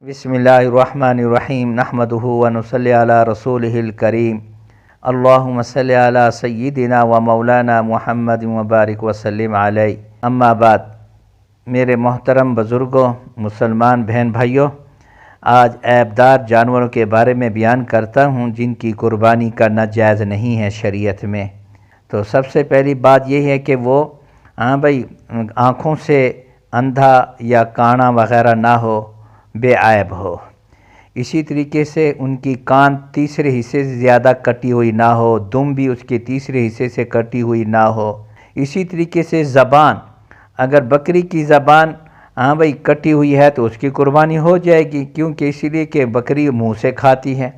बिस्मिल्लाहिर्रहमानिर्रहीम नहमदुहु व नुसल्ली अला रसूलिहिल करीम अल्लाहुम्मा सल्लि अला सय्यिदिना व मौलाना मुहम्मद व बारिक व सल्लिम अलैहि। अम्मा बाद, मेरे मोहतरम बुज़ुर्गों, मुसलमान बहन भाइयों, आज ऐबदार जानवरों के बारे में बयान करता हूँ जिनकी कुर्बानी करना जायज़ नहीं है शरीयत में। तो सबसे पहली बात यह है कि वो भाई आँखों से अंधा या काना वग़ैरह ना हो, बेऐब हो। इसी तरीके से उनकी कान तीसरे हिस्से से ज़्यादा कटी हुई ना हो, दुम भी उसके तीसरे हिस्से से कटी हुई ना हो। इसी तरीके से ज़बान, अगर बकरी की ज़बान भाई कटी हुई है तो उसकी कुर्बानी हो जाएगी, क्योंकि इसीलिए कि बकरी मुंह से खाती है।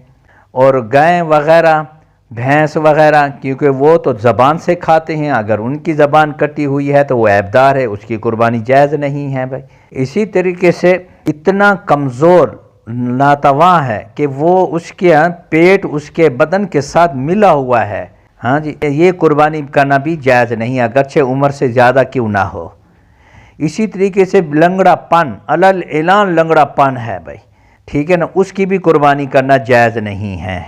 और गाय वग़ैरह, भैंस वग़ैरह, क्योंकि वो तो ज़बान से खाते हैं, अगर उनकी ज़बान कटी हुई है तो वो ऐबदार है, उसकी कुर्बानी जायज़ नहीं है भाई। इसी तरीके से इतना कमज़ोर नातवा है कि वो उसके पेट उसके बदन के साथ मिला हुआ है, हाँ जी, ये कुर्बानी करना भी जायज़ नहीं, अगरचे उम्र से ज़्यादा क्यों ना हो। इसी तरीके से लंगड़ापन, अलल एलान लंगड़ापन है भाई, ठीक है ना, उसकी भी कुर्बानी करना जायज़ नहीं है।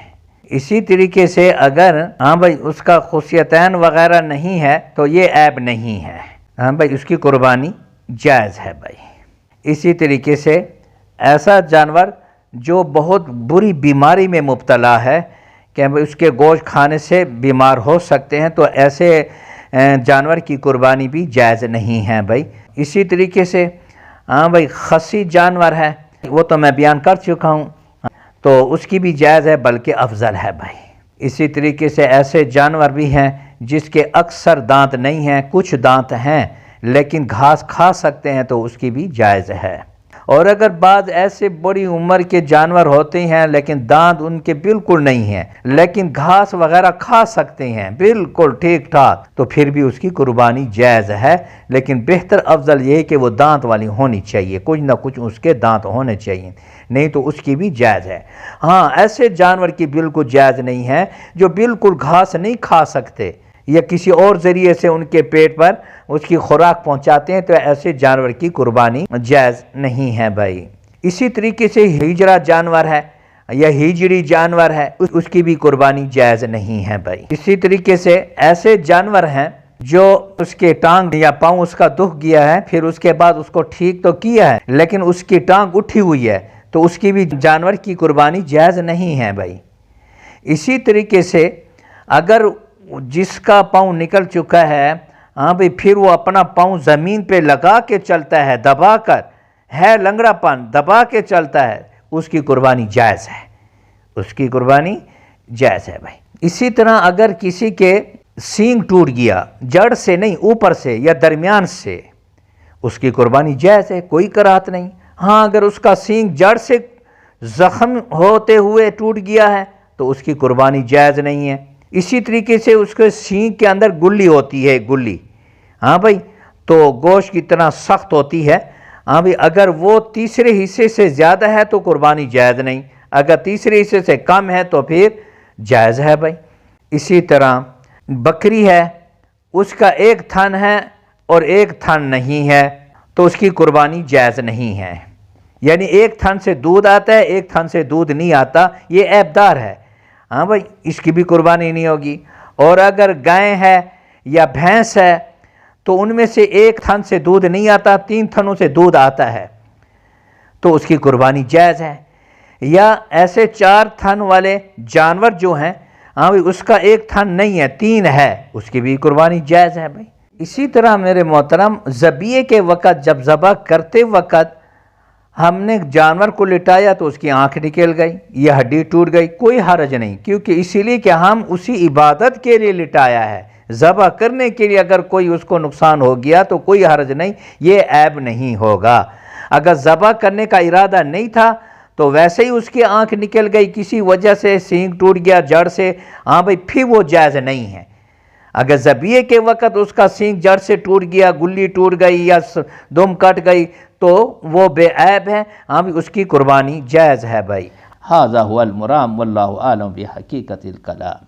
इसी तरीके से अगर भाई उसका खुसियतैन वग़ैरह नहीं है तो ये ऐब नहीं है, भाई उसकी कुर्बानी जायज़ है भाई। इसी तरीके से ऐसा जानवर जो बहुत बुरी बीमारी में मुब्तला है कि भाई उसके गोश्त खाने से बीमार हो सकते हैं, तो ऐसे जानवर की कुर्बानी भी जायज़ नहीं है भाई। इसी तरीके से भाई खसी जानवर है, वो तो मैं बयान कर चुका हूँ, तो उसकी भी जायज़ है, बल्कि अफजल है भाई। इसी तरीके से ऐसे जानवर भी हैं जिसके अक्सर दांत नहीं हैं, कुछ दांत हैं लेकिन घास खा सकते हैं, तो उसकी भी जायज़ है। और अगर बाज़ ऐसे बड़ी उम्र के जानवर होते हैं लेकिन दांत उनके बिल्कुल नहीं हैं, लेकिन घास वगैरह खा सकते हैं बिल्कुल ठीक ठाक, तो फिर भी उसकी कुर्बानी जायज़ है। लेकिन बेहतर अफजल ये है कि वो दांत वाली होनी चाहिए, कुछ ना कुछ उसके दांत होने चाहिए, नहीं तो उसकी भी जायज़ है। हाँ, ऐसे जानवर की बिल्कुल जायज़ नहीं है जो बिल्कुल घास नहीं खा सकते या किसी और ज़रिए से उनके पेट पर उसकी खुराक पहुंचाते हैं, तो ऐसे जानवर की कुर्बानी जायज़ नहीं है भाई। इसी तरीके से हिजरा जानवर है या हिजरी जानवर है, उसकी भी कुर्बानी जायज़ नहीं है भाई। इसी तरीके से ऐसे जानवर हैं जो उसके टांग या पाँव उसका दुख गया है, फिर उसके बाद उसको ठीक तो किया है लेकिन उसकी टांग उठी हुई है, तो उसकी भी जानवर की कुर्बानी जायज़ नहीं है भाई। इसी तरीके से अगर जिसका पाँव निकल चुका है, भाई, फिर वो अपना पाँव ज़मीन पे लगा के चलता है, दबा कर, है लंगड़ापन, दबा के चलता है, उसकी कुर्बानी जायज़ है, उसकी कुर्बानी जायज़ है भाई। इसी तरह अगर किसी के सींग टूट गया, जड़ से नहीं ऊपर से या दरमियान से, उसकी कुर्बानी जायज़ है, कोई कराहत नहीं। हाँ, अगर उसका सींग जड़ से ज़ख्म होते हुए टूट गया है तो उसकी कुर्बानी जायज़ नहीं है। इसी तरीके से उसके सींग के अंदर गुल्ली होती है, गुल्ली, हाँ भाई, तो गोश्त की तरह सख्त होती है, हाँ भाई, अगर वो तीसरे हिस्से से ज़्यादा है तो कुर्बानी जायज़ नहीं, अगर तीसरे हिस्से से कम है तो फिर जायज़ है भाई। इसी तरह बकरी है, उसका एक थन है और एक थन नहीं है, तो उसकी कुर्बानी जायज़ नहीं है, यानी एक थन से दूध आता है, एक थन से दूध नहीं आता, ये ऐबदार है, हाँ भाई, इसकी भी कुर्बानी नहीं होगी। और अगर गाय है या भैंस है तो उनमें से एक थन से दूध नहीं आता, 3 थनों से दूध आता है, तो उसकी कुर्बानी जायज़ है। या ऐसे 4 थन वाले जानवर जो हैं, हाँ भाई, उसका एक थन नहीं है, 3 है, उसकी भी कुर्बानी जायज़ है भाई। इसी तरह मेरे मोहतरम, ज़बिये के वक़्त जब ज़बह करते वक़्त हमने जानवर को लिटाया तो उसकी आंख निकल गई या हड्डी टूट गई, कोई हर्ज नहीं, क्योंकि इसीलिए कि हम उसी इबादत के लिए लिटाया है, ज़बह करने के लिए अगर कोई उसको नुकसान हो गया तो कोई हर्ज नहीं, ये ऐब नहीं होगा। अगर ज़बह करने का इरादा नहीं था तो वैसे ही उसकी आंख निकल गई, किसी वजह से सींग टूट गया जड़ से, हाँ भाई, फिर वो जायज़ नहीं है। अगर ज़बिये के वक़्त उसका सींग जड़ से टूट गया, गुल्ली टूट गई या दुम कट गई, तो वो बेऐब है, हाँ भी, उसकी कुर्बानी जायज़ है भाई। हाज़ा हुवल मुराम वल्लाहु आलम बिहक़ीक़तिल कलाम।